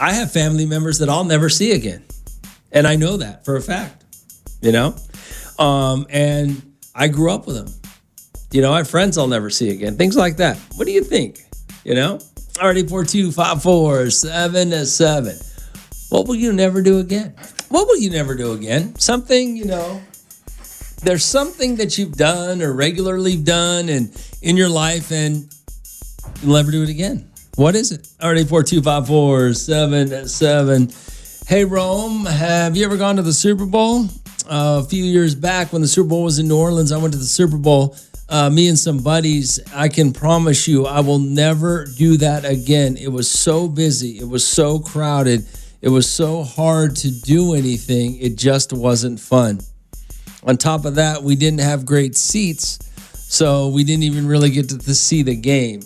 I have family members that I'll never see again. And I know that for a fact, and I grew up with them. I have friends I'll never see again. Things like that. What do you think? Already 4254-7-7. What will you never do again? What will you never do again? Something, there's something that you've done or regularly done and in your life and you'll never do it again. What is it? Already 4254-7-7. Hey, Rome, have you ever gone to the Super Bowl? A few years back when the Super Bowl was in New Orleans, I went to the Super Bowl. Me and some buddies, I can promise you, I will never do that again. It was so busy. It was so crowded. It was so hard to do anything. It just wasn't fun. On top of that, we didn't have great seats, so we didn't even really get to see the game.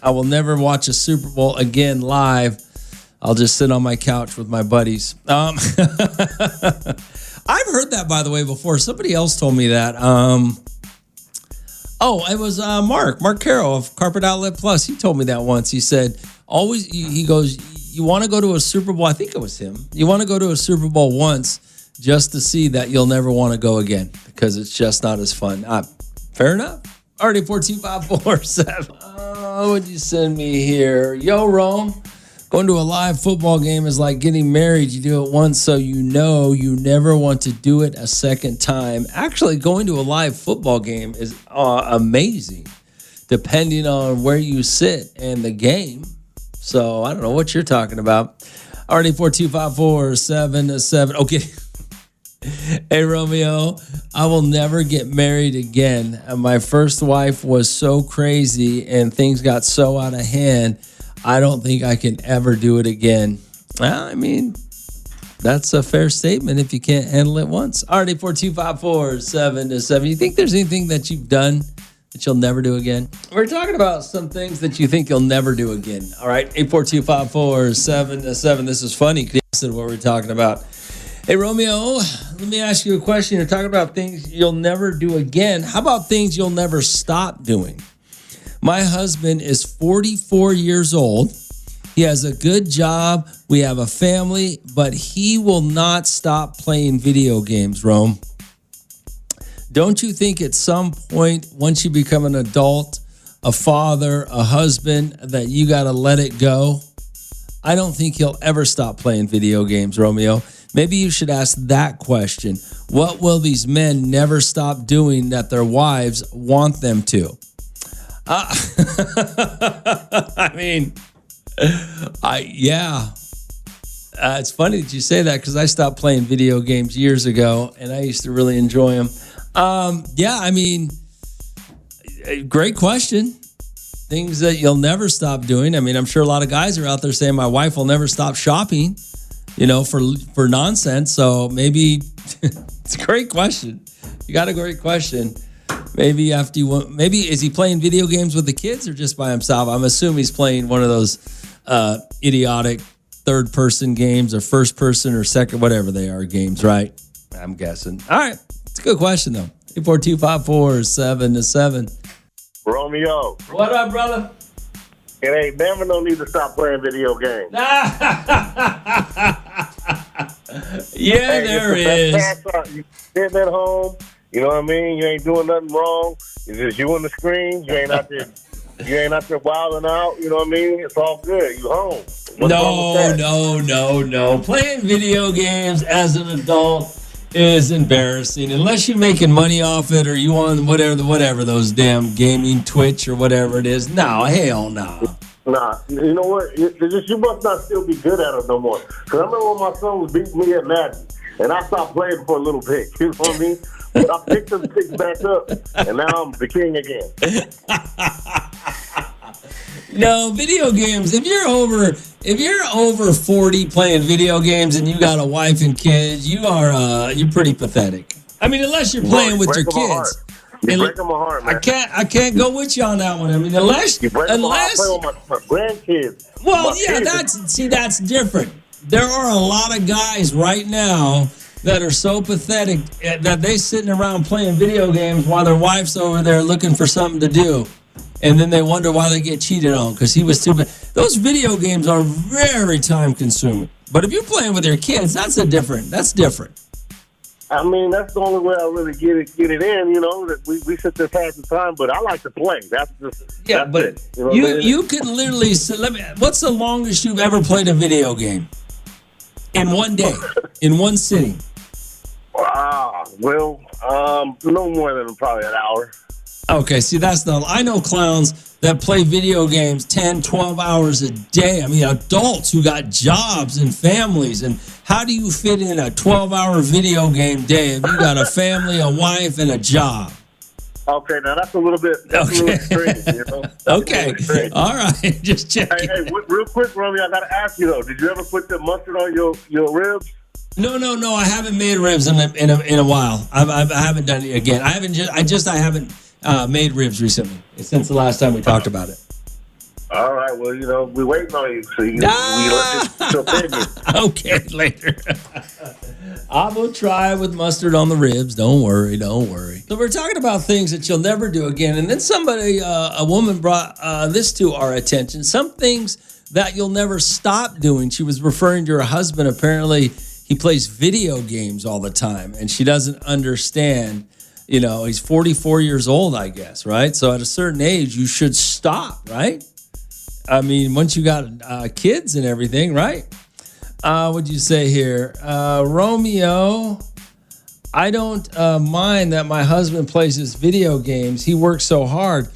I will never watch a Super Bowl again live. I'll just sit on my couch with my buddies. I've heard that, by the way, before. Somebody else told me that. It was Mark Carroll of Carpet Outlet Plus. He told me that once. He said, he goes, you want to go to a Super Bowl? I think it was him. You want to go to a Super Bowl once just to see that you'll never want to go again because it's just not as fun. Fair enough. Already 14547. What would you send me here? Yo, Rome. Going to a live football game is like getting married. You do it once so you never want to do it a second time. Actually, going to a live football game is amazing, depending on where you sit and the game. So I don't know what you're talking about. Already 4254-7-7. Okay. Hey, Romeo, I will never get married again. My first wife was so crazy and things got so out of hand. I don't think I can ever do it again. Well, that's a fair statement if you can't handle it once. Already 4254-7-7. You think there's anything that you've done that you'll never do again? We're talking about some things that you think you'll never do again. All right, 84254-7-7. This is funny because what we're talking about. Hey, Romeo, let me ask you a question. You're talking about things you'll never do again. How about things you'll never stop doing? My husband is 44 years old. He has a good job. We have a family, but he will not stop playing video games, Rome. Don't you think at some point, once you become an adult, a father, a husband, that you got to let it go? I don't think he'll ever stop playing video games, Romeo. Maybe you should ask that question. What will these men never stop doing that their wives want them to? It's funny that you say that because I stopped playing video games years ago, and I used to really enjoy them. I mean, great question. Things that you'll never stop doing. I mean, I'm sure a lot of guys are out there saying my wife will never stop shopping, for nonsense. So maybe it's a great question. You got a great question. Maybe is he playing video games with the kids or just by himself? I'm assuming he's playing one of those idiotic third-person games or first-person or second, whatever they are, games, right? I'm guessing. All right. It's a good question, though. 842-547-7. Romeo. What up, brother? It ain't never no need to stop playing video games. Yeah, there is. You sitting at home, you know what I mean? You ain't doing nothing wrong. It's just you on the screen. You ain't out there wilding out. You know what I mean? It's all good. You home. No. Playing video games as an adult is embarrassing unless you're making money off it or you on whatever those damn gaming Twitch or whatever it is. No, hell no. Nah, you know what? You must not still be good at it no more. Because I remember when my son was beating me at Madden, and I stopped playing for a little bit. You know what I mean? But I picked them sticks back up, and now I'm the king again. No, video games. If you're over 40 playing video games and you got a wife and kids, you're pretty pathetic. I mean, unless you're playing with your kids. You're breaking my heart, man. I can't go with you on that one. I mean, unless I play with my grandkids. Well, yeah, that's different. There are a lot of guys right now that are so pathetic that they sitting around playing video games while their wife's over there looking for something to do. And then they wonder why they get cheated on because he was too bad. Those video games are very time consuming. But if you're playing with your kids, that's different. I mean, that's the only way I really get it in, that we sit there past the time, but I like to play. That's but it. You could literally what's the longest you've ever played a video game? In one day, in one sitting? No more than probably an hour. Okay, see, I know clowns that play video games 10, 12 hours a day. I mean, adults who got jobs and families. And how do you fit in a 12-hour video game day if you got a family, a wife, and a job? Okay, now that's a little bit extreme, Okay, all right, just checking. Hey, real quick, Romeo, I got to ask you, though. Did you ever put the mustard on your ribs? No. I haven't made ribs in a while. I haven't done it again. I haven't made ribs recently since the last time we talked about it. All right. Well, we're waiting on you. So we let your opinion. Okay, later. I will try with mustard on the ribs. Don't worry. So we're talking about things that you'll never do again. And then a woman brought this to our attention. Some things that you'll never stop doing. She was referring to her husband. Apparently, he plays video games all the time, and she doesn't understand. He's 44 years old, I guess, right? So at a certain age, you should stop, right? I mean, once you got kids and everything, right? What'd you say here? Romeo, I don't mind that my husband plays his video games. He works so hard.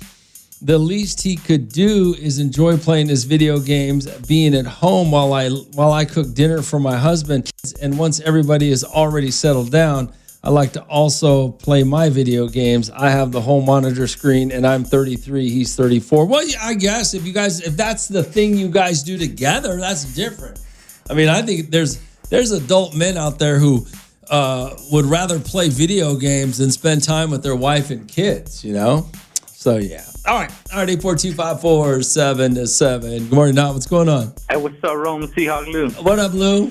The least he could do is enjoy playing his video games, being at home while I cook dinner for my husband. And once everybody is already settled down, I like to also play my video games. I have the whole monitor screen, and I'm 33. He's 34. Well, yeah, I guess if that's the thing you guys do together, that's different. I mean, I think there's adult men out there who would rather play video games than spend time with their wife and kids. So yeah. All right. 842-547-7. Good morning, Don. What's going on? Hey, what's up, Rome? Seahawk Lou. What up, Lou?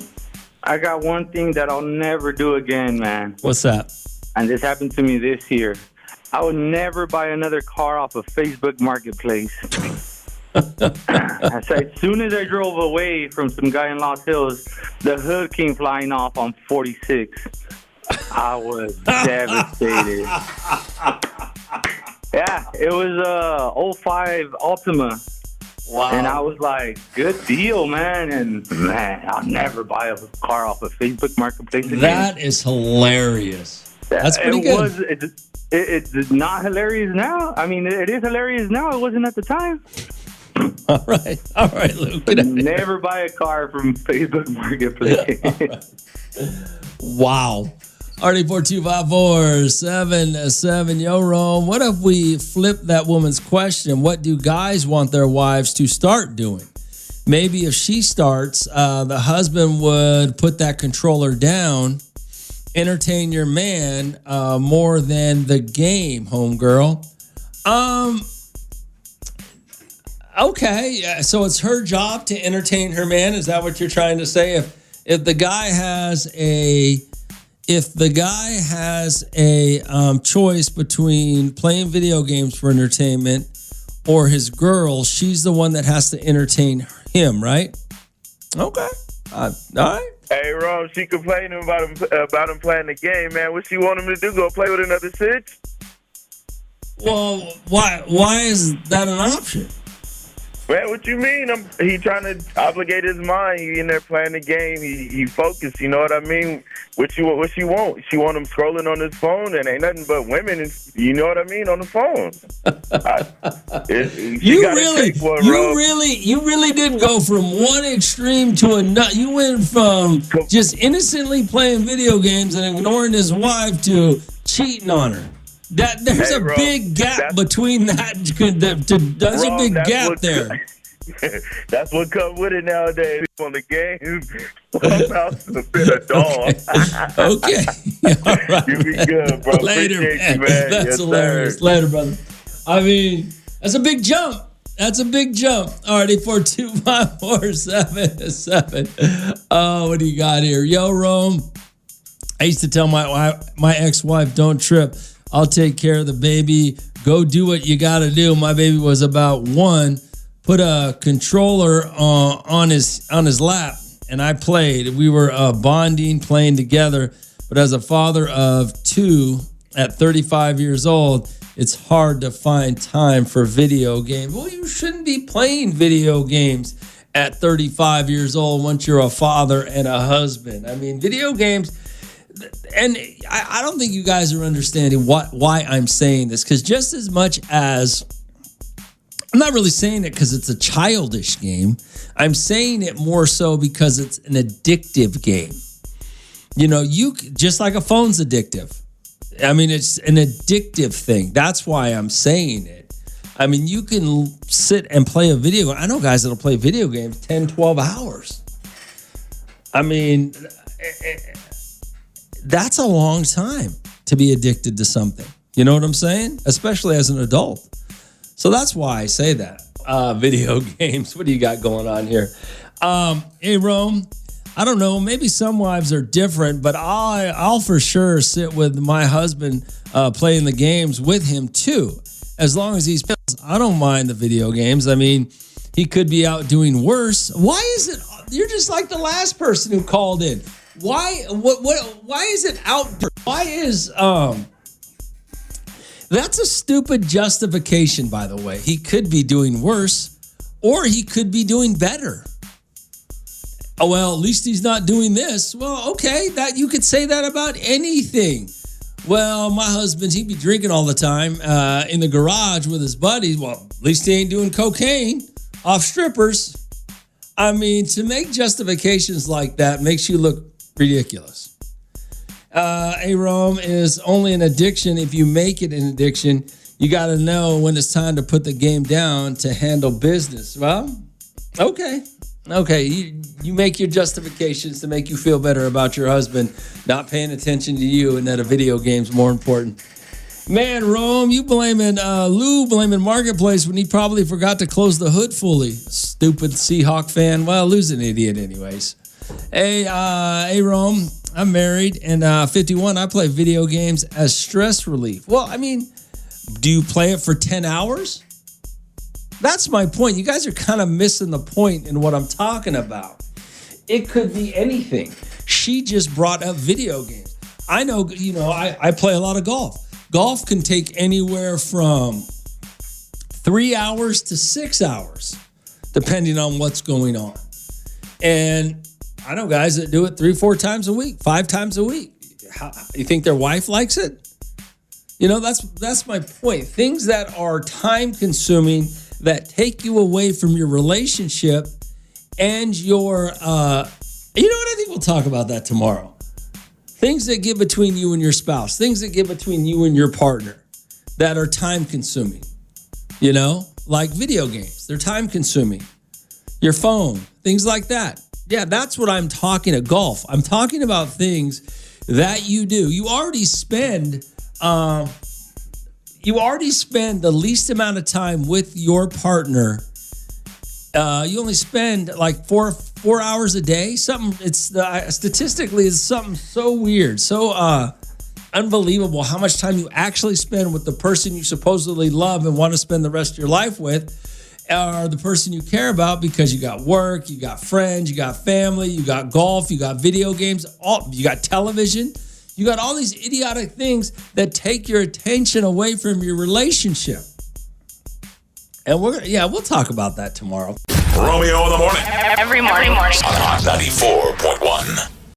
I got one thing that I'll never do again, man. What's that? And this happened to me this year. I would never buy another car off of Facebook Marketplace. As soon as I drove away from some guy in Los Hills, the hood came flying off on 46. I was devastated. Yeah, it was a 05 Altima. Wow. And I was like, good deal, man. And, man, I'll never buy a car off of Facebook Marketplace again. That is hilarious. That's pretty good. It's not hilarious now. I mean, it is hilarious now. It wasn't at the time. All right, Luke. Never buy a car from Facebook Marketplace. Wow. RD4254777. Yo, Rome, what if we flip that woman's question? What do guys want their wives to start doing? Maybe if she starts, the husband would put that controller down, entertain your man more than the game, homegirl. Okay, so it's her job to entertain her man. Is that what you're trying to say? If the guy has a choice between playing video games for entertainment or his girl, she's the one that has to entertain him, right? Okay, all right. Hey, Ron, she complaining about him playing the game, man. What she want him to do? Go play with another six? Well, why is that an option? Man, what you mean? He trying to obligate his mind. He in there playing the game. He focused. You know what I mean? What she want? She want him scrolling on his phone, and ain't nothing but women. You know what I mean? On the phone. You really did go from one extreme to another. You went from just innocently playing video games and ignoring his wife to cheating on her. There's a big gap between that. There's a big gap there. That's what comes with it nowadays. On the game, Clubhouse is a bit of dog. Okay. All right, you be good, bro. Later, man. That's hilarious. Sir. Later, brother. I mean, that's a big jump. All right, 842-547-7. Oh, what do you got here? Yo, Rome. I used to tell my ex-wife, don't trip. I'll take care of the baby. Go do what you got to do. My baby was about 1. Put a controller on his lap, and I played. We were bonding, playing together. But as a father of 2 at 35 years old, it's hard to find time for video games. Well, you shouldn't be playing video games at 35 years old once you're a father and a husband. I mean, video games... And I don't think you guys are understanding why I'm saying this, because just as much as I'm not really saying it because it's a childish game, I'm saying it more so because it's an addictive game. You know, just like a phone's addictive. I mean, it's an addictive thing. That's why I'm saying it. I mean, you can sit and play a video. I know guys that'll play video games 10, 12 hours. I mean... That's a long time to be addicted to something. You know what I'm saying? Especially as an adult. So that's why I say that. Video games. What do you got going on here? Hey, Rome, I don't know. Maybe some wives are different, but I'll for sure sit with my husband playing the games with him too. As long as he's pills. I don't mind the video games. I mean, he could be out doing worse. Why is it? You're just like the last person who called in. Why is it out? Why is that's a stupid justification, by the way. He could be doing worse or he could be doing better. Oh, well, at least he's not doing this. Well, okay, that you could say that about anything. Well, my husband, he'd be drinking all the time in the garage with his buddies. Well, at least he ain't doing cocaine off strippers. I mean, to make justifications like that makes you look ridiculous. A-Rome is only an addiction if you make it an addiction. You got to know when it's time to put the game down to handle business. Well, okay. You make your justifications to make you feel better about your husband not paying attention to you and that a video game's more important. Man, Rome, you blaming Lou blaming Marketplace when he probably forgot to close the hood fully. Stupid Seahawk fan. Well, Lou's an idiot anyways. Hey, Rome, I'm married and 51. I play video games as stress relief. Well, I mean, do you play it for 10 hours? That's my point. You guys are kind of missing the point in what I'm talking about. It could be anything. She just brought up video games. I know, I play a lot of golf. Golf can take anywhere from 3 hours to 6 hours, depending on what's going on. And I know guys that do it 3-4 times a week, 5 times a week. You think their wife likes it? That's my point. Things that are time consuming that take you away from your relationship and your, you know what? I think we'll talk about that tomorrow. Things that get between you and your spouse, things that get between you and your partner that are time consuming, you know, like video games, they're time consuming. Your phone, things like that. Yeah, that's what I'm talking about. Golf. I'm talking about things that you do. You already spend the least amount of time with your partner. You only spend like four hours a day. Statistically, it's something so weird, so unbelievable how much time you actually spend with the person you supposedly love and want to spend the rest of your life with, or the person you care about, because you got work, you got friends, you got family, you got golf, you got video games, you got television, you got all these idiotic things that take your attention away from your relationship. And we'll talk about that tomorrow. Romeo in the Morning. Every morning. On Hot 94.1.